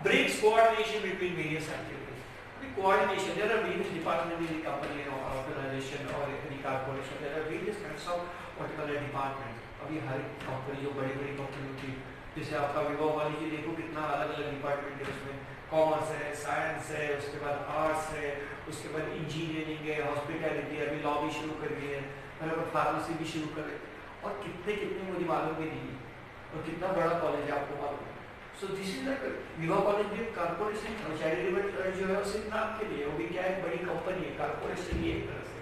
brings coordination between various activities. The coordination, there are various departments in the company or organization or any corporation, there are various kinds of particular departments. अभी हर company जो बड़ी बड़ी company होती है, जैसे आपका विभा वाली जी देखो कितना अलग अलग डिपार्टमेंट है, उसमें कॉमर्स है, साइंस है, उसके बाद आर्ट्स है, उसके बाद इंजीनियरिंग है, हॉस्पिटैलिटी, अभी लॉ भी शुरू कर दी है, मतलब फार्मेसी भी शुरू कर रहे, और कितने कितने मुझे मालूम भी नहीं, और कितना बड़ा कॉलेज है आपको मालूम है। So this is like Vibha college भी कॉर्पोरेशन चैरिटेबल जो है सिर्फ नाम के लिए, वो भी क्या है बड़ी कंपनी है, कॉर्पोरेशन ही एक तरह से,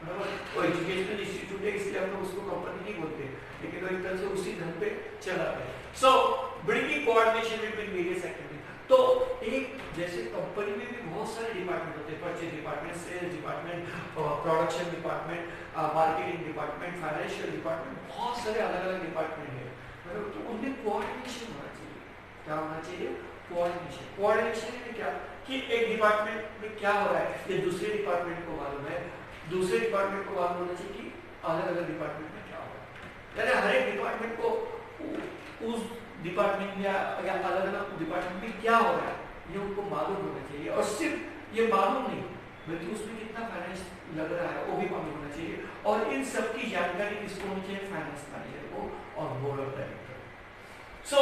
मतलब वो एजुकेशनल इंस्टीट्यूट है, इसलिए हम लोग उसको कंपनी नहीं बोलते, लेकिन वो एक तरह से उसी ढंग पे चला है। So bringing coordination between various activities. तो एक जैसे कंपनी में भी बहुत सारे डिपार्टमेंट होते हैं, purchase department, sales department, production department, marketing department, financial department, बहुत सारे अलग अलग डिपार्टमेंट है, मतलब तो उनमें कोऑर्डिनेशन होना चाहिए। क्या होना चाहिए? कोऑर्डिनेशन। कोऑर्डिनेशन में क्या कि एक डिपार्टमेंट में क्या हो रहा है ये दूसरे डिपार्टमेंट को मालूम है, दूसरे डिपार्टमेंट को मालूम होना चाहिए कि अलग अलग डिपार्टमेंट में क्या हो रहा है, यानी हर एक डिपार्टमेंट को उस डिपार्टमेंट में या अलग अलग डिपार्टमेंट में क्या हो रहा है ये उनको मालूम होना चाहिए, और सिर्फ ये मालूम नहीं बल्कि उसमें कितना फाइनेंस लग रहा है वो भी मालूम होना चाहिए, और इन सब की जानकारी किसको होनी चाहिए? फाइनेंस मैनेजर को और board of director. So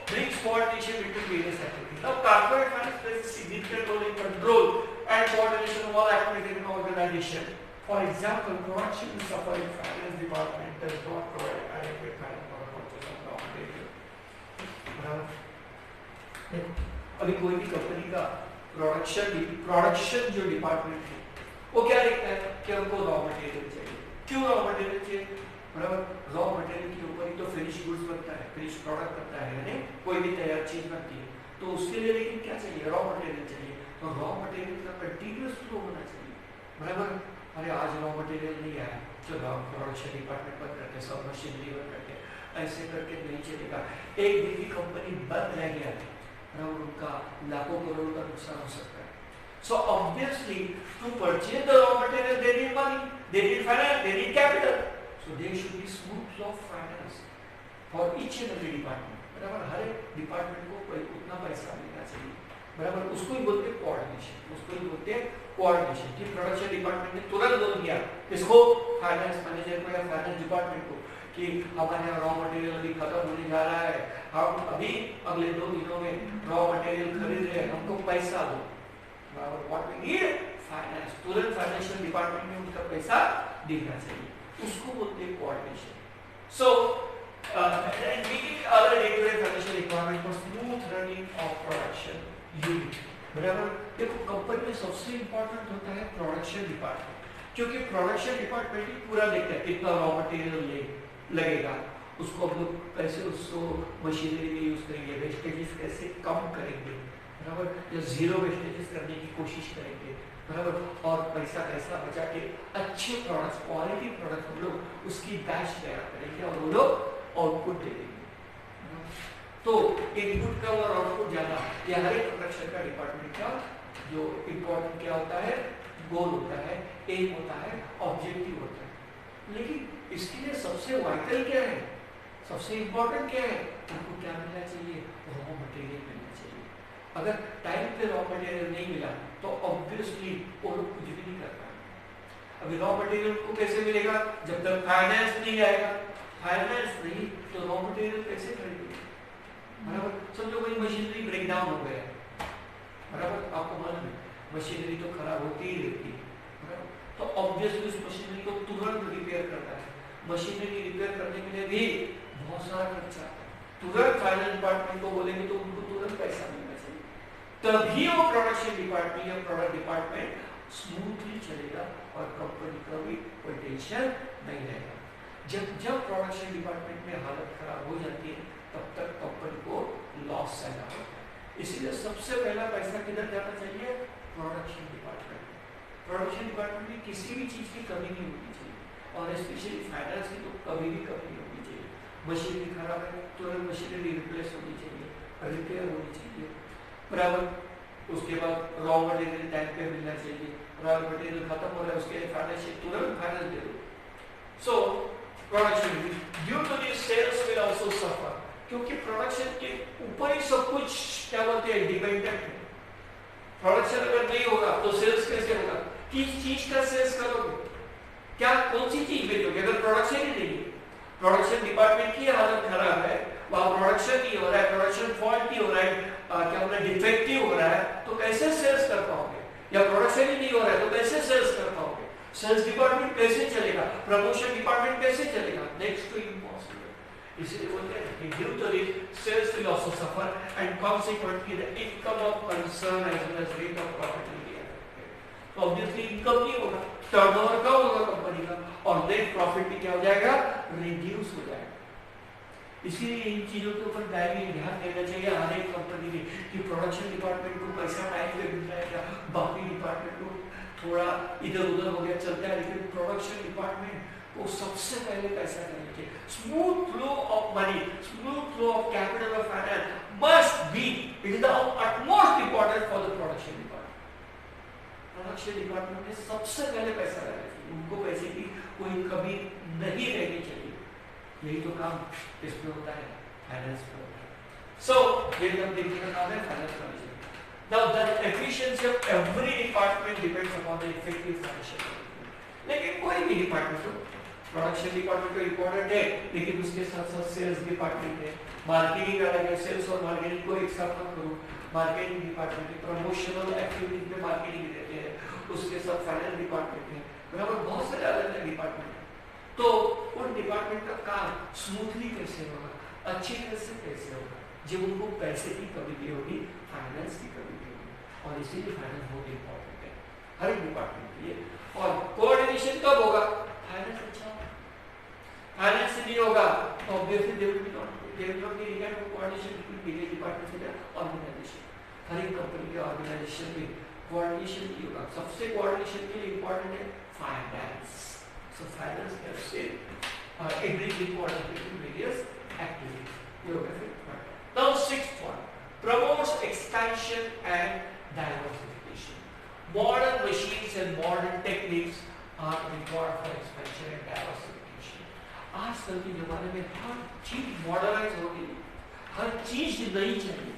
brings coordination between various activities. Now corporate finance plays a significant role in control and coordination of all activities in an organization. For example, production is suffering finance department does not provide adequate finance for purchase of raw material. अभी कोई भी company का production जो department है वो क्या देखता है कि हमको रॉ मटेरियल चाहिए। क्यों रॉ मटेरियल चाहिए? बराबर, रॉ मटेरियल के ऊपर ही तो फिनिश गुड्स बनता है, फिनिश प्रोडक्ट बनता है, यानी कोई भी तैयार चीज बनती है, तो उसके लिए लेकिन क्या चाहिए? रॉ मटेरियल चाहिए। तो रॉ मटेरियल का कंटीन्यूअस फ्लो होना चाहिए, बराबर। अरे आज रॉ मटेरियल नहीं आया, चलो हम प्रोडक्शन डिपार्टमेंट बंद करके सब मशीनरी बंद करके ऐसे करके नहीं चलेगा। एक दिन की कंपनी बंद रह गया और उनका लाखों करोड़ का नुकसान हो सकता है। So obviously to purchase the raw material they need money, they need finance, they need capital. So there should be smooth flow of finance for each and every department. बराबर, हर एक डिपार्टमेंट को उतना पैसा मिलना चाहिए, बराबर। उसको ही बोलते हैं कोऑर्डिनेशन, उसको ही बोलते हैं कोऑर्डिनेशन। कि प्रोडक्शन डिपार्टमेंट ने तुरंत बोल दिया किसको? फाइनेंस मैनेजर को या फाइनेंस डिपार्टमेंट को कि हमारे यहाँ रॉ मटेरियल अभी खत्म होने जा रहा है, हम अभी अगले 2 दिनों में रॉ मटेरियल खरीद रहे हैं, हमको पैसा दो। What we need? Finance. तुरंत फाइनेंशियल डिपार्टमेंट में उनका पैसा देना चाहिए, उसको बोलते हैं coordination. So meeting other day-to-day financial requirement for smooth running of production unit. बराबर, देखो कंपनी में सबसे इम्पोर्टेंट होता है प्रोडक्शन डिपार्टमेंट, क्योंकि प्रोडक्शन डिपार्टमेंट ही पूरा देखता है कितना रॉ मटेरियल लगेगा, उसको हम लोग कैसे उसको मशीनरी में यूज करेंगे, वेस्टेजेस कैसे कम करेंगे, बराबर, या जीरो वेस्टेजेस करने की कोशिश करेंगे, बराबर, और पैसा कैसा बचा के अच्छे प्रोडक्ट्स, क्वालिटी प्रोडक्ट हम लोग उसकी बैच तैयार करेंगे और वो लोग आउटपुट दे देंगे। तो इनपुट कम और आउटपुट ज्यादा, ये हर एक प्रोडक्शन का डिपार्टमेंट का जो इम्पोर्टेंट क्या होता है? गोल होता है, एम होता है, ऑब्जेक्टिव होता है। लेकिन इसके लिए सबसे वाइटल क्या है, सबसे इम्पोर्टेंट क्या है? उनको क्या मिलना चाहिए? रॉ मटेरियल मिलना चाहिए। अगर टाइम पे रॉ मटेरियल नहीं मिला तो ऑब्वियसली वो लोग कुछ भी नहीं कर पाएंगे। अभी रॉ मटेरियल को कैसे मिलेगा? जब तक फाइनेंस नहीं आएगा, फाइनेंस नहीं तो रॉ मटेरियल कैसे खरीदेंगे, बराबर। समझो कोई मशीनरी ब्रेक डाउन हो गया, बराबर, आपको मालूम है मशीनरी तो खराब होती ही रहती है, बराबर, तो ऑब्वियसली उस मशीनरी को तुरंत रिपेयर करना है। मशीनरी रिपेयर करने के लिए भी बहुत सारा खर्चा है, तुरंत फाइनेंस डिपार्टमेंट को बोलेंगे तो उनको तुरंत पैसा मिलना चाहिए, तभी वो प्रोडक्शन डिपार्टमेंट या प्रोडक्ट डिपार्टमेंट स्मूथली चलेगा और कंपनी का भी कोई टेंशन नहीं रहेगा। जब प्रोडक्शन डिपार्टमेंट में हालत खराब हो जाती है तब तक कंपनी को लॉस सहना होता है। इसीलिए सबसे पहला पैसा किधर जाना चाहिए? Production department. प्रोडक्शन डिपार्टमेंट में किसी भी चीज की कमी नहीं होनी चाहिए, और स्पेशली फाइनेंस की तो कभी भी कमी नहीं होनी चाहिए। मशीनरी खराब है तुरंत मशीनरी रिप्लेस होनी चाहिए, रिपेयर होनी चाहिए, बराबर। उसके बाद रॉ मटेरियल टाइम पे मिलना चाहिए, रॉ मटेरियल खत्म हो रहा है उसके लिए फाइनेंस तुरंत फाइनेंस दे दो। So production due to this sales will also suffer, क्योंकि प्रोडक्शन के ऊपर ही सब कुछ क्या बोलते हैं डिपेंड प्रोडक्शन अगर नहीं होगा तो सेल्स कैसे होगा? किस चीज का सेल्स करोगे? क्या कौन सी चीज बेचोगे अगर प्रोडक्शन ही नहीं है? प्रोडक्शन डिपार्टमेंट की हालत खराब है, वहां प्रोडक्शन नहीं हो रहा है, प्रोडक्शन फॉल्टी हो रहा है, क्या बोलते हैं डिफेक्टिव हो रहा है, तो कैसे सेल्स कर पाओगे? या प्रोडक्शन ही नहीं हो रहा है तो कैसे सेल्स कर पाओगे? सेल्स डिपार्टमेंट कैसे चलेगा? प्रमोशन डिपार्टमेंट कैसे चलेगा? Next to impossible. इसलिए बोलते हैं कि due to this sales will also suffer and consequently the income of concern as well as rate of profit will be affected. तो ऑब्वियसली इनकम नहीं होगा, टर्नओवर कम होगा कंपनी का और नेट प्रॉफिट भी क्या हो जाएगा? रिड्यूस हो जाएगा। इसीलिए इन चीजों के ऊपर ध्यान देना चाहिए हर एक कंपनी में कि प्रोडक्शन डिपार्टमेंट को पैसा टाइम पे मिल जाएगा, बाकी डिपार्टमेंट को थोड़ा इधर उधर हो गया चलता है, लेकिन प्रोडक्शन डिपार्टमेंट को सबसे पहले पैसा देना चाहिए। Smooth flow of money, smooth flow of capital और finance must be, it is the utmost important for the production department. Production department में सबसे पहले पैसा देना चाहिए, उनको पैसे की कोई कमी नहीं रहनी चाहिए। यही तो काम इसमें होता है, फाइनेंस में होता है। सो ये हम देखने का काम है finance management. Now the efficiency of every department depends upon the effective financial management. लेकिन कोई भी डिपार्टमेंट हो, प्रोडक्शन डिपार्टमेंट तो इंपॉर्टेंट है, लेकिन उसके साथ साथ सेल्स डिपार्टमेंट है, मार्केटिंग अलग है, सेल्स और मार्केटिंग को एक साथ मत करो। मार्केटिंग डिपार्टमेंट प्रमोशनल एक्टिविटीज में मार्केटिंग देते हैं, उसके साथ फाइनेंस डिपार्टमेंट है, बराबर बहुत सारे अलग अलग डिपार्टमेंट है। तो उन डिपार्टमेंट का काम स्मूथली कैसे होगा, अच्छी तरह से कैसे होगा, जब उनको पैसे की कमी नहीं होगी, फाइनेंस की कमी नहीं होगी। और इसीलिए फाइनेंस बहुत इंपॉर्टेंट है हर एक डिपार्टमेंट के लिए। और कोऑर्डिनेशन कब होगा? फाइनेंस अच्छा होगा। फाइनेंस नहीं होगा तो obviously they will not be regard coordination between various departments and organisation. हर एक कंपनी के ऑर्गेनाइजेशन में कोऑर्डिनेशन नहीं होगा। सबसे कोऑर्डिनेशन के लिए इंपॉर्टेंट है finance. So finance helps in everything between various activities. You have it. Now sixth one, promotes expansion and diversification. Modern machines and modern techniques are required for expansion and diversification. आजकल के जमाने में हर चीज modernise हो गई, हर चीज नई चाहिए,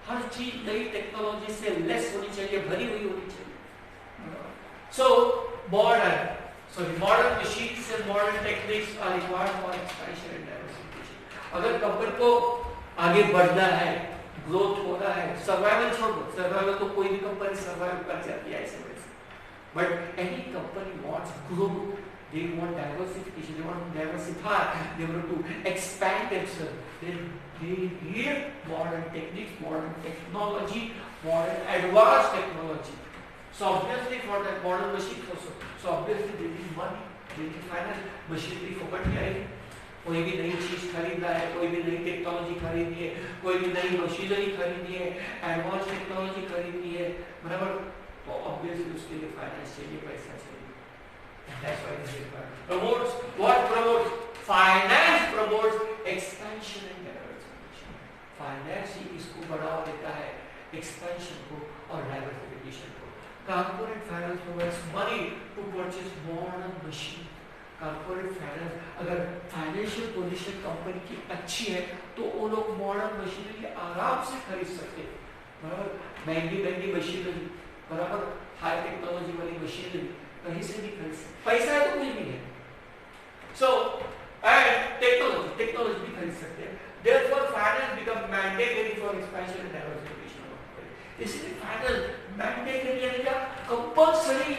हर चीज नई टेक्नोलॉजी से लेस होनी चाहिए, भरी हुई होनी चाहिए। So modern machines and modern techniques are required for expansion and diversification. अगर कंपनी को आगे बढ़ना है, ग्रोथ होना है, सर्वाइवल छोड़ो, सर्वाइवल तो कोई भी कंपनी सर्वाइव कर जाती है ऐसे वैसे, but any company wants growth, they want diversification, they want to diversify, they want to expand themselves, they need modern techniques, modern technology, modern advanced technology. So obviously for that modern machine also, so obviously they need money, they need finance, machinery फोकट में आएगी। कोई भी नई चीज खरीदना है, कोई भी नई टेक्नोलॉजी खरीदनी है, कोई भी नई मशीनरी खरीदनी है, एडवांस टेक्नोलॉजी खरीदनी है, बराबर, तो ऑब्वियसली उसके लिए फाइनेंस चाहिए, पैसा चाहिए। That's why this is required. Promotes what promotes? Finance promotes expansion and diversification. Finance ही इसको बढ़ावा देता है, expansion को और diversification को। Corporate finance provides money to purchase modern machine. Corporate finance, अगर फाइनेंशियल पोजीशन कंपनी की अच्छी है तो वो लोग मॉडर्न मशीनरी आराम से खरीद सकते हैं, बराबर, महंगी महंगी मशीनरी, बराबर, हाई टेक्नोलॉजी वाली मशीनरी कहीं से भी खरीद सकते, पैसा है तो कुछ भी है। So and टेक्नोलॉजी भी खरीद सकते हैं। Therefore finance become mandatory for expansion and diversification of company. इसलिए फाइनेंस मैंडेटरी यानी क्या? कंपल्सरी।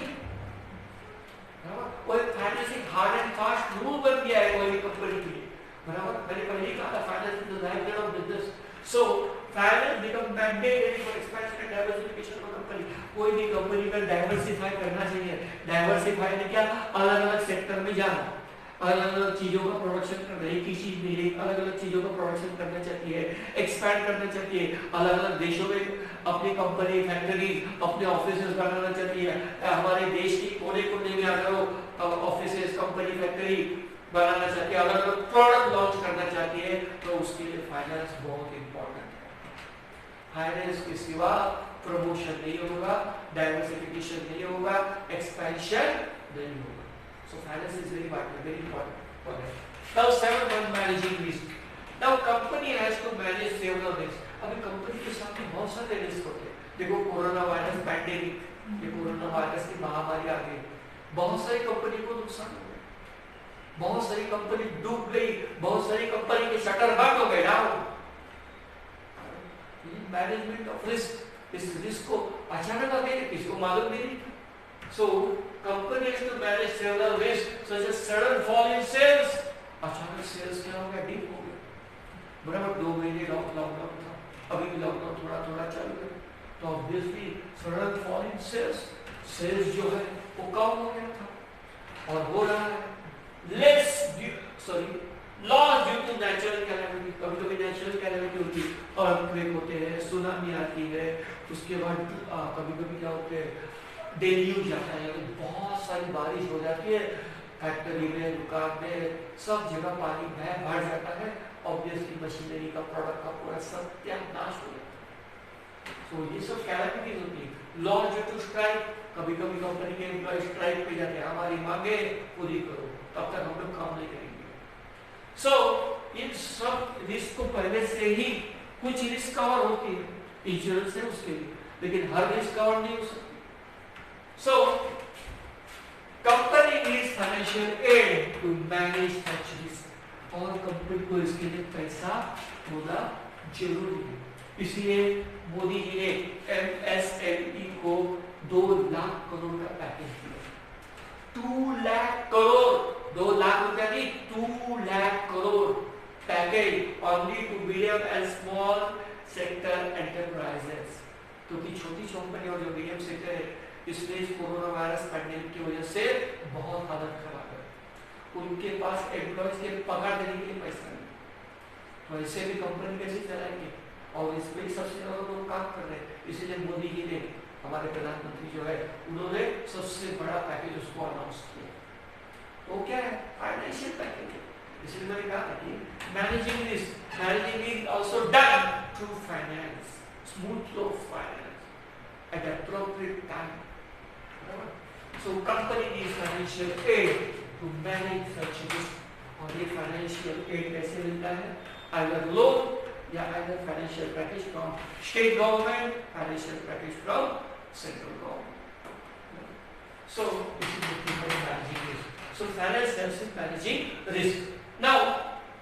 कोई फाइनेंस एक हार्ड एंड फास्ट रूल बन गया है कोई भी कंपनी के लिए, बराबर, मैंने पहले ही कहा था finance is the lifeblood of business. So finance become mandatory for expansion and diversification of company. कोई भी कंपनी का डाइवर्सिफाई करना चाहिए। डाइवर्सिफाई यानी क्या? अलग अलग सेक्टर में जाना, अलग अलग चीजों का प्रोडक्शन करना, एक ही चीज नहीं, अलग अलग चीजों का प्रोडक्शन करना चाहती है, एक्सपैंड करना चाहती है, अलग अलग देशों में अपनी कंपनी, फैक्ट्री, अपने ऑफिसेस बनाना चाहती है, हमारे देश के कोने कोने में अगर ऑफिसेस, कंपनी, फैक्ट्री बनाना चाहती है, अलग अलग प्रोडक्ट लॉन्च करना चाहती है, तो उसके लिए फाइनेंस बहुत इंपॉर्टेंट है। फाइनेंस के सिवा प्रमोशन नहीं होगा, डाइवर्सिफिकेशन नहीं होगा, एक्सपेंशन नहीं होगा। So finance is very important for that. Now 7 managing risk. Now company has to manage several risks. अभी कंपनी के सामने बहुत सारे रिस्क होते हैं, देखो कोरोना वायरस पैंडेमिक, ये कोरोना वायरस की महामारी आ गई, बहुत सारी कंपनी को नुकसान हो गया, बहुत सारी कंपनी डूब गई, बहुत सारी कंपनी के शटर बंद हो गए डाउन। मैनेजमेंट ऑफ रिस्क, इस रिस्क को अचानक आ गई, किसी को मालूम नहीं था। So company has to manage several risks such as sudden fall in sales, अचानक सेल्स क्या हो गया, डीप हो गया, बराबर 2 महीने लॉकडाउन था, अभी भी लॉकडाउन थोड़ा थोड़ा चालू है, तो obviously sudden fall in sales जो है वो कम हो गया था और हो रहा है loss due to natural calamity. कभी कभी नेचुरल कैलेमिटी होती है, अर्थक्वेक होते हैं, सुनामी आती है, उसके बाद कभी कभी क्या होते हैं, डेल्यूज आता है, बहुत सारी बारिश हो जाती है, फैक्ट्री में, दुकान में, सब जगह पानी भर जाता है, ऑब्वियसली मशीनरी का, प्रोडक्ट का पूरा सत्यानाश हो जाता है। तो ये सब कैलेमिटीज होती है। लॉस ड्यू टू स्ट्राइक, कभी कभी कंपनी के एम्प्लॉय स्ट्राइक पे जाते हैं, हमारी मांगे पूरी करो, तब तक हम लोग काम नहीं करेंगे। सो इन सब रिस्क को पहले से ही, कुछ रिस्क कवर होती है इंश्योरेंस है उसके लिए, लेकिन हर रिस्क कवर नहीं हो सकती। So company needs financial aid to manage such risk, और कंपनी को इसके लिए पैसा होना जरूरी है। इसलिए मोदी जी ने MSME को 2 लाख करोड़ का पैकेज दिया। 2 लाख करोड़, 2 लाख रुपया नहीं, 2 lakh crore package only to medium and small sector enterprises. क्योंकि छोटी कंपनी और जो मीडियम सेक्टर है, इसलिए इस कोरोना वायरस पैंडेमिक की वजह से बहुत हालत खराब है, उनके पास एम्प्लॉयज के पगार देने के लिए पैसा नहीं, तो ऐसे भी कंपनी कैसे चलाएंगे, और इस पे सबसे ज्यादा लोग काम कर रहे हैं। इसीलिए मोदी जी ने, हमारे प्रधानमंत्री जो है, उन्होंने सबसे बड़ा पैकेज उसको अनाउंस किया। वो क्या है, फाइनेंशियल पैकेज। इसलिए मैंने कहा कि managing risk, managing is also done through finance, smooth flow of finance at appropriate time. So company needs financial aid to manage such risk, और ये फाइनेंशियल एड कैसे मिलता है, आइदर लोन या either financial package from state government, financial package from central government. So this is the thing of managing risk. So finance helps in managing risk. Now,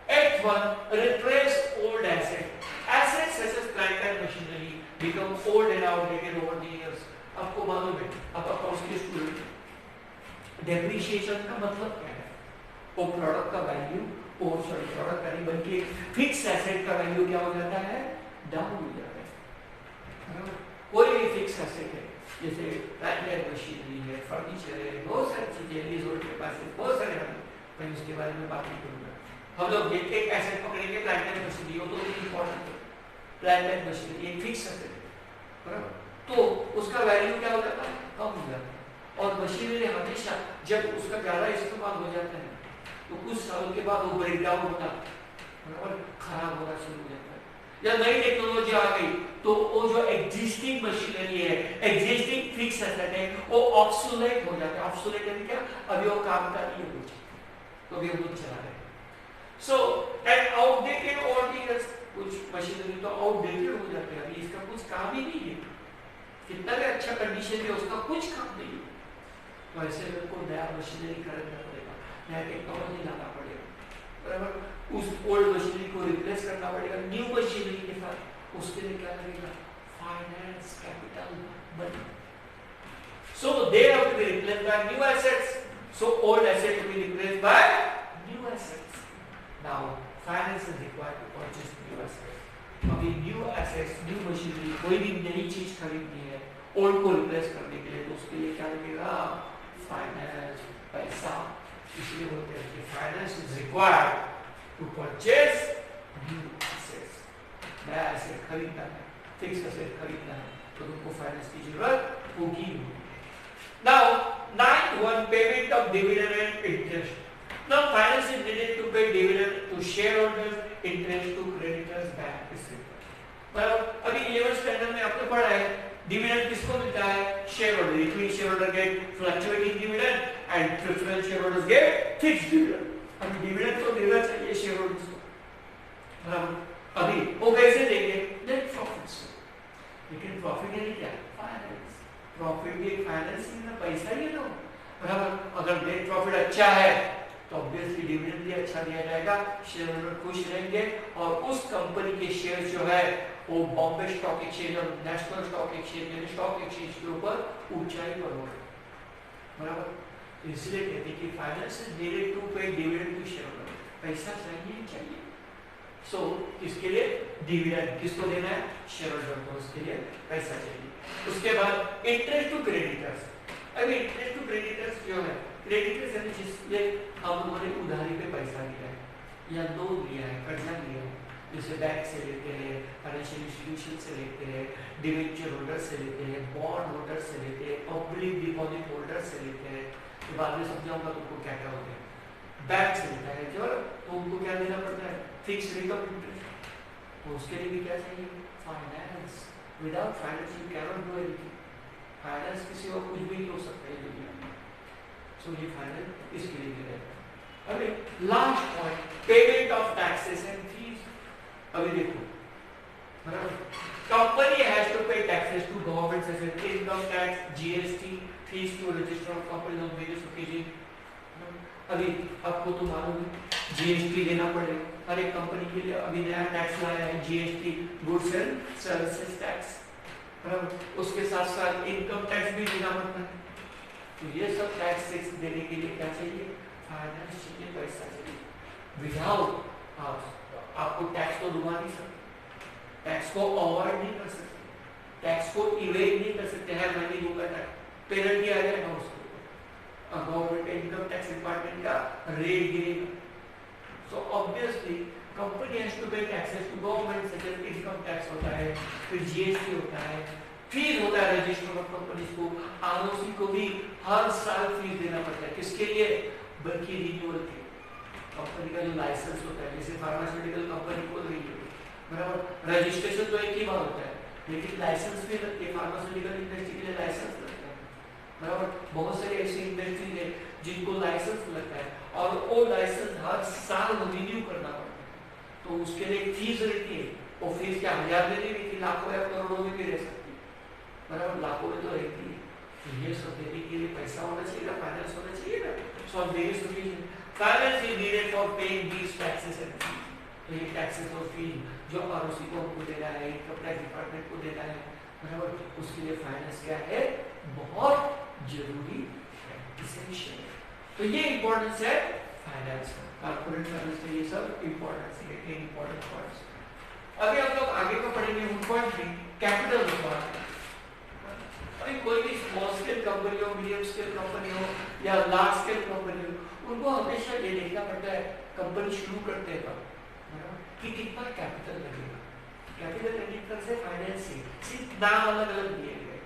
Act 1, replace old assets. Assets such as plant and machinery become old and outdated over the years. आपको मालूम है, आप accounts के student, depreciation का मतलब क्या है, वो प्रोडक्ट का वैल्यू, प्रोडक्ट का नहीं बल्कि फिक्स एसेट का वैल्यू क्या हो जाता है, डाउन हो जाता है। कोई भी फिक्स एसेट है, जैसे प्लांट एंड मशीनरी है, फर्नीचर है, बहुत सारी चीजें लीजहोल्ड के पास है, बहुत सारे हैं, मैं उसके बारे में बात नहीं करूंगा। हम लोग एक एसेट पकड़ेंगे, प्लांट एंड मशीनरी, वो तो इम्पोर्टेंट है, प्लांट एंड मशीनरी एक फिक्स एसेट है, बराबर, तो उसका वैल्यू क्या हो जाता है, कम हो जाता है। और मशीनरी हमेशा जब उसका ज्यादा इस्तेमाल हो जाता है, तो कुछ सालों के बाद वो ब्रेक डाउन होता है और खराब होना शुरू हो जाता है, या नई टेक्नोलॉजी आ गई, तो वो जो एग्जिस्टिंग मशीनरी है, एग्जिस्टिंग फिक्स एसेट है, वो ऑब्सोलेट हो जाता है। ऑब्सोलेट यानी क्या, अभी वो काम का नहीं है, तो अभी हम लोग चला रहे हैं। So and outdated over the years, कुछ मशीनरी तो आउटडेटेड हो जाते हैं, अभी इसका कुछ काम ही नहीं है, कितना भी अच्छा कंडीशन में उसका कुछ काम नहीं है, तो ऐसे में को नया मशीनरी खरीदना पड़ेगा, नया टेक्नोलॉजी लाना पड़ेगा, बराबर, उस ओल्ड मशीनरी को रिप्लेस करना पड़ेगा न्यू मशीनरी के साथ। उसके लिए क्या लगेगा, finance capital money. So they have to be replaced by new assets, so old asset to be replaced by new assets. Now finance is required to purchase new assets. अभी new assets, new machinery, कोई भी नई चीज खरीदनी है old को replace करने के लिए, तो उसके लिए क्या लगेगा, फाइनेंस, पैसा। इसलिए बोलते हैं कि finance is required to purchase new assets, नया एसेट खरीदना है, फिक्स एसेट खरीदना है, तो तुमको फाइनेंस की जरूरत होगी। Now 9(1) payment of dividend and interest. Now finance is needed to pay dividend to shareholders, interest to creditors, bank इसे। मतलब अभी 11th स्टैंडर्ड में आपने पढ़ा है, डिविडेंड किसको मिलता है, shareholder, equity shareholder get fluctuating dividend and preference shareholders get fixed dividend. अभी डिविडेंड तो देना चाहिए शेयरहोल्डर्स को, अभी वो कैसे देंगे, नेट प्रॉफिट से, लेकिन प्रॉफिट यानी क्या? फाइनेंस। प्रॉफिट भी फाइनेंसिंग में पैसा ही है ना, बराबर। अगर नेट प्रॉफिट अच्छा है तो ऑब्वियसली डिविडेंड भी अच्छा दिया जाएगा, शेयर होल्डर खुश रहेंगे और उस कंपनी के शेयर जो है वो बॉम्बे स्टॉक एक्सचेंज और नेशनल स्टॉक एक्सचेंज यानी स्टॉक एक्सचेंज के ऊपर ऊंचाई पर होगा, बराबर। तो इसलिए कहते हैं कि finance is needed to pay dividend to share holder, पैसा चाहिए। सो इसके लिए डिविडेंड किसको देना है? शेयर होल्डर को, उसके लिए पैसा चाहिए। उसके बाद इंटरेस्ट टू क्रेडिटर्स। अभी इंटरेस्ट टू क्रेडिटर्स जो है, क्रेडिटर्स यानी जिसने हम लोगों ने उधारी पे पैसा लिया है या लोन लिया है, कर्जा लिया है, जैसे बैंक से लेते हैं, फाइनेंशियल इंस्टीट्यूशन से लेते हैं, डिवेंचर होल्डर से लेते हैं, बॉन्ड होल्डर से लेते हैं, पब्लिक डिपॉजिट होल्डर से लेते हैं। तो बाद में समझाऊंगा तुमको क्या क्या होते हैं। बैंक से लेता है जो, तो उनको क्या देना पड़ता है? Fix rate of interest. तो उसके लिए भी क्या चाहिए? Finance. Without finance you can not do anything. Finance किसी और कुछ भी नहीं हो सकता है दुनिया में। सो ये फाइनेंस इसके लिए दे रहे हैं। अभी last point, payment of taxes and fees. अभी देखो, company has to pay taxes to government such as income tax, GST, fees to register of companies on various occasion. अभी आपको तो मालूम है जीएसटी देना पड़ेगा हर एक कंपनी के लिए। अभी नया टैक्स लाया है GST, goods and services tax, बराबर। उसके साथ साथ इनकम टैक्स भी देना पड़ता है। तो ये सब टैक्स देने के लिए क्या चाहिए? फाइनेंस चाहिए, पैसा चाहिए। विदाउट आपको टैक्स तो डुबा नहीं सकते, टैक्स को अवॉइड नहीं कर सकते, टैक्स को इवेड नहीं कर सकते। हर महीने दूंगा टैक्स, पेनल्टी आ जाएगा उसके ऊपर, गवर्नमेंट इनकम टैक्स डिपार्टमेंट का रेट गिरेगा। So obviously company has to pay taxes to government such as income tax होता है, फिर जीएसटी होता है, फीस होता है रजिस्टर ऑफ कंपनीज को, आरओसी को भी हर साल फीस देना पड़ता है। किसके लिए? बल्कि रिन्यूअल के कंपनी का जो लाइसेंस होता है, जैसे फार्मास्यूटिकल कंपनी खोल रही है, बराबर। रजिस्ट्रेशन तो एक ही बार होता है, लेकिन लाइसेंस भी लगते हैं। फार्मास्यूटिकल इंडस्ट्री के लिए लाइसेंस लगता है, बराबर। बहुत सारी ऐसी इंडस्ट्री है जिनको लाइसेंस लगता है और वो लाइसेंस हर साल रिन्यू करना पड़ता है। तो उसके लिए फीस रहती है। वो फीस क्या 1000 में नहीं रहती, लाखों या करोड़ों में भी रह सकती है, बराबर। लाखों में तो रहती है। तो ये सब देने के लिए पैसा होना चाहिए, फाइनेंस होना चाहिए ना। So on various occasion finance is needed for paying these taxes and fees. तो ये टैक्सेस और फीस जो आरओसी को हमको देना है, इनकम टैक्स डिपार्टमेंट को देना है, बराबर, उसके लिए फाइनेंस क्या है? बहुत जरूरी है, एसेंशियल है। तो ये इंपॉर्टेंस है फाइनेंस का, कॉर्पोरेट फाइनेंस का। ये सब इंपॉर्टेंस है, ये इंपॉर्टेंट पॉइंट्स। अभी हम लोग आगे को पढ़ेंगे 1.3 कैपिटल रिक्वायरमेंट। अभी कोई भी स्मॉल स्केल कंपनी हो, मीडियम स्केल कंपनी हो या लार्ज स्केल कंपनी हो, उनको हमेशा ये देखना पड़ता है कंपनी शुरू करते हैं कि कितना कैपिटल लगेगा। कैपिटल लगेगा से फाइनेंसिंग, सिर्फ नाम अलग अलग दिए गए,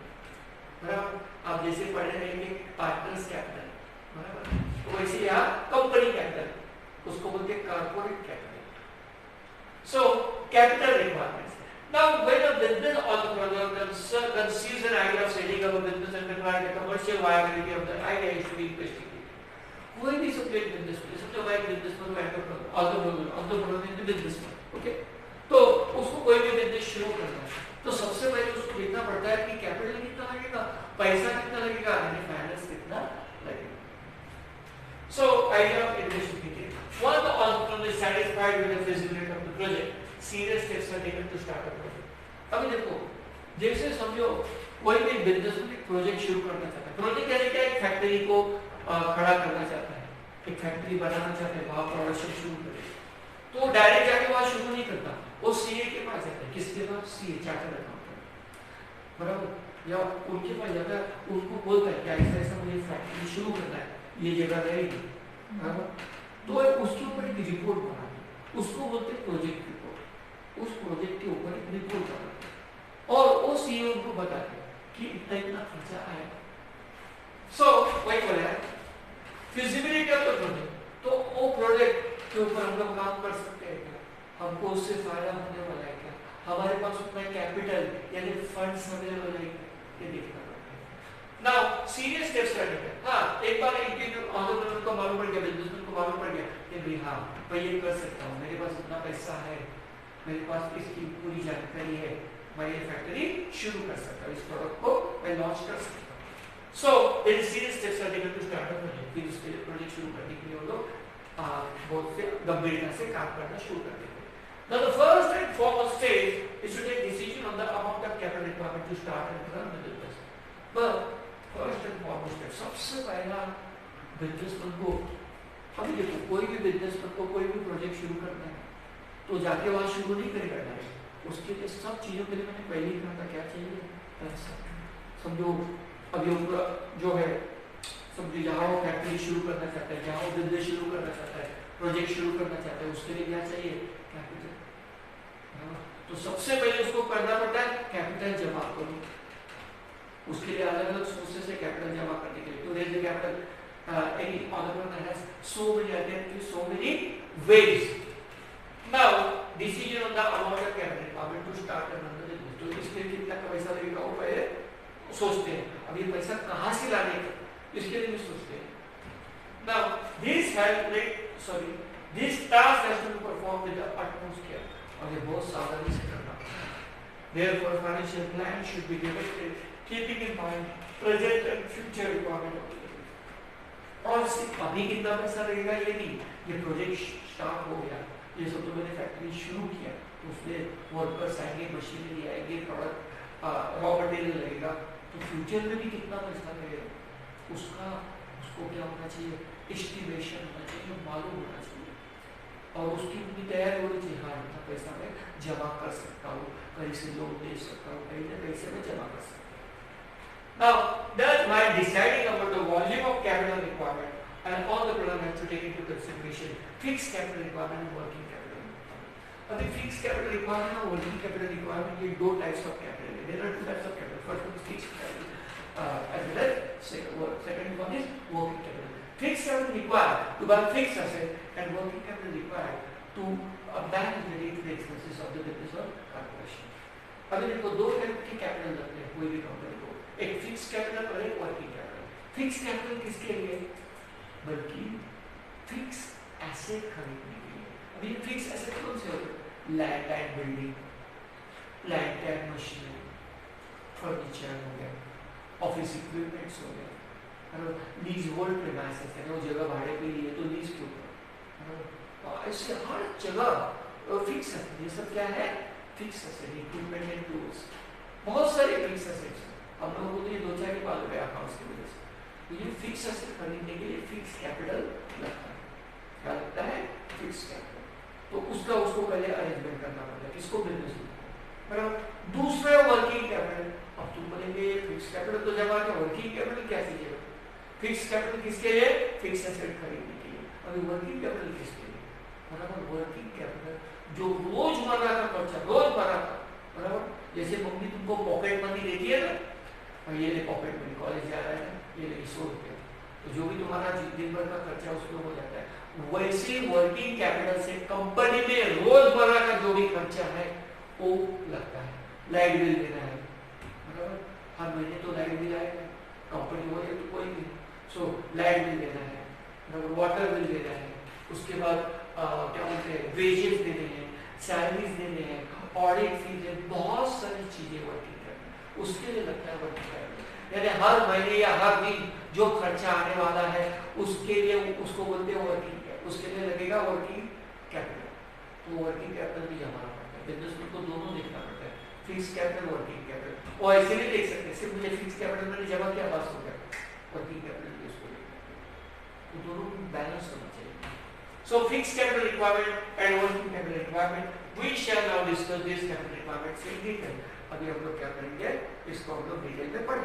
बराबर। आप जैसे पढ़े रहेंगे पार्टनर्स कैपिटल, बराबर, तो वैसे यहाँ कंपनी कैपिटल, उसको बोलते हैं corporate capital. So capital requirements. Now, when a business entrepreneur conceives an idea of setting up a business and requires the commercial viability of the idea is to be investigated. कोई भी सबसे business में सबसे बड़ा businessman entrepreneur in the businessman, okay? तो उसको कोई भी बिजनेस शुरू करना है, तो सबसे पहले उसको देखना पड़ता है कि कैपिटल कितना लगेगा, पैसा कितना लगेगा, यानी फाइनेंस कितना लगेगा। So, idea of investigating. Once the entrepreneur is satisfied with the feasibility of the project, serious steps are taken to start a project। अभी देखो, जैसे समझो कोई भी बिजनेस में प्रोजेक्ट शुरू करना चाहता है। प्रोजेक्ट यानी क्या? एक फैक्ट्री को खड़ा करना चाहता है, एक फैक्ट्री बनाना चाहता है, वहाँ प्रोडक्शन शुरू करे, तो डायरेक्ट जाके वहाँ शुरू नहीं करता, वो सीए के पास जाता है। किसके पास? सीए, चार्टर्ड अकाउंटेंट, बराबर, या उनके पास जाता है, उनको बोलता है कि ऐसा ऐसा मुझे फैक्ट्री शुरू करना है, ये जगह रहेगी, बराबर। तो उसके ऊपर एक रिपोर्ट बनानी, उसको बोलते हैं प्रोजेक्ट रिपोर्ट। उस प्रोजेक्ट के ऊपर एक रिपोर्ट बनाते और वो सीईओ को बताते कि इतना इतना खर्चा आएगा। सो वही बोला है फिजिबिलिटी ऑफ द प्रोजेक्ट। तो वो प्रोजेक्ट के ऊपर हम लोग काम कर सकते हैं क्या, हमको उससे फायदा होने वाला है क्या, हमारे पास उतना कैपिटल यानी फंड्स अवेलेबल है, ये देखना पड़ता है। नाउ सीरियस स्टेप्स करने हैं। हाँ, एक बार एंटरप्रेन्योर को मालूम पड़ गया, बिजनेसमैन को मालूम पड़ गया कि भाई हाँ मैं ये कर सकता हूँ, मेरे पास इतना पैसा है, मेरे पास इसकी पूरी जानकारी है, मैं ये फैक्ट्री शुरू कर सकता हूँ, इस प्रोडक्ट को मैं लॉन्च कर सकता हूँ. So it is serious steps are taken to start a project. फिर उसके प्रोजेक्ट शुरू करने के लिए वो लोग बहुत से गंभीरता से काम करना शुरू कर देते हैं. Now the first and foremost stage is to take decision on the amount of capital requirement to start and run the business. But first and foremost step, सबसे पहला बिजनेसमैन को, अभी देखो कोई भी बिजनेसमैन को कोई भी प्रोजेक्ट शुरू करना है तो जाके वहाँ शुरू नहीं करेगा डायरेक्ट. उसके लिए सब चीज़ों के लिए मैंने पहले ही कहा था क्या चाहिए, पैसा. समझो अभी वो जो है समझो जहाँ वो फैक्ट्री शुरू करना चाहता है, जहाँ वो बिजनेस शुरू करना चाहता है, प्रोजेक्ट शुरू करना चाहता है, उसके लिए क्या चाहिए, कैपिटल. तो सबसे पहले उसको करना पड़ता है कैपिटल जमा करो. उसके लिए अलग अलग सोर्सेस से कैपिटल जमा करने के लिए. तो raise the capital any entrepreneur has so many alternatives, so many ways. Now decision on the amount of capital required to start another business. तो इसके लिए कितना पैसा लगेगा वो पहले सोचते हैं. अब ये पैसा कहाँ से लाने का इसके लिए भी सोचते हैं. Now this task has to be performed with the utmost care. और ये बहुत सावधानी से करना. Therefore financial plan should be directed keeping in mind present and future requirement of the business. और सिर्फ अभी कितना पैसा लगेगा ये नहीं, ये प्रोजेक्ट स्टार्ट हो गया, ये सब तो मैंने फैक्ट्री शुरू किया तो उसमें वर्कर्स आएंगे, मशीनरी आएगी, प्रोडक्ट रॉ मटेरियल लगेगा, तो फ्यूचर में भी कितना पैसा लगेगा उसको क्या होना चाहिए, एस्टिमेशन होना चाहिए, मालूम होना चाहिए. और उसकी भी तैयारी होनी चाहिए. हाँ इतना पैसा मैं जमा कर सकता हूँ, कहीं से लोन दे सकता हूँ, कहीं ना कहीं से मैं जमा कर सकता हूँ. Now, that's why deciding about the volume of capital requirement and all the program has to take into consideration fixed capital requirement and working capital requirement. अभी fixed capital requirement और working capital requirement ये दो types of capital है. There are two types of capital. First one is fixed capital, as well as second one is working capital. Fixed capital required to buy fixed asset and working capital required to manage the day-to-day expenses of the business or corporation. अभी देखो दो type के capital लगते हैं कोई भी company को, एक फिक्स कैपिटल और एक वर्किंग कैपिटल. फिक्स कैपिटल किसके लिए, बल्कि फिक्स एसेट खरीदने के लिए. अभी फिक्स एसेट कौन से होते हैं, land and building, plant and machinery, furniture हो गया, ऑफिस इक्विपमेंट्स हो गया, लीज होल्ड प्रीमाइसेस है, वो जगह भाड़े पे लिए तो लीज के ऊपर. ऐसे हर जगह फिक्स है. ये सब क्या है, fix asset, equipment and tools, बहुत सारे फिक्स एसेट्स. हम लोगों को तो ये दो चार के पास गया अकाउंट्स की वजह से. तो ये फिक्स एसेट खरीदने के लिए फिक्स कैपिटल लगता है. क्या लगता है, फिक्स कैपिटल. तो उसको पहले अरेंजमेंट करना पड़ता है, किसको, बिजनेस को. बराबर. दूसरा वर्किंग कैपिटल. अब तुम बोलेंगे फिक्स कैपिटल तो जमा किया, वर्किंग कैपिटल क्या चीज है. फिक्स कैपिटल किसके लिए, फिक्स एसेट खरीदने के लिए. अभी वर्किंग कैपिटल किसके लिए, बराबर. वर्किंग कैपिटल जो रोजमर्रा का खर्चा, रोजमर्रा का, बराबर. जैसे मम्मी तुमको पॉकेट मनी देती है ना, ये ले पॉकेट मनी, कॉलेज जा रहा है, ये ले 100 रुपये, तो जो भी तुम्हारा दिन भर का खर्चा उसमें हो जाता है. वैसे वर्किंग कैपिटल से कंपनी में रोजमर्रा का जो भी खर्चा है वो लगता है. लाइट बिल देना है, बराबर. हर महीने तो लाइट बिल आएगा, कंपनी हो या तो कोई भी. सो लाइट बिल देना है, बराबर. वाटर बिल देना है. उसके बाद क्या बोलते हैं, वेजेस देने हैं, सैलरीज देने हैं, ऑडिट फीस है, बहुत सारी चीजें वर्किंग कैपिटल उसके लिए लगता है. वर्किंग कैपिटल यानी हर महीने या हर दिन जो खर्चा आने वाला है उसके लिए उसको बोलते हैं वर्किंग कैपिटल. उसके लिए लगेगा वर्किंग कैपिटल. तो वर्किंग कैपिटल भी जमा पड़ता है. बिजनेसमैन को दोनों देखना पड़ता है, फिक्स कैपिटल, वर्किंग कैपिटल. और ऐसे नहीं देख सकते सिर्फ मुझे फिक्स कैपिटल मैंने जमा किया बस हो गया, वर्किंग कैपिटल भी उसको देखना है. तो दोनों बैलेंस होना चाहिए. So fixed capital requirement and working capital requirement, we shall now discuss this capital requirements in detail. अभी हम लोग क्या करेंगे, इसको हम लोग डिटेल में पढ़ेंगे.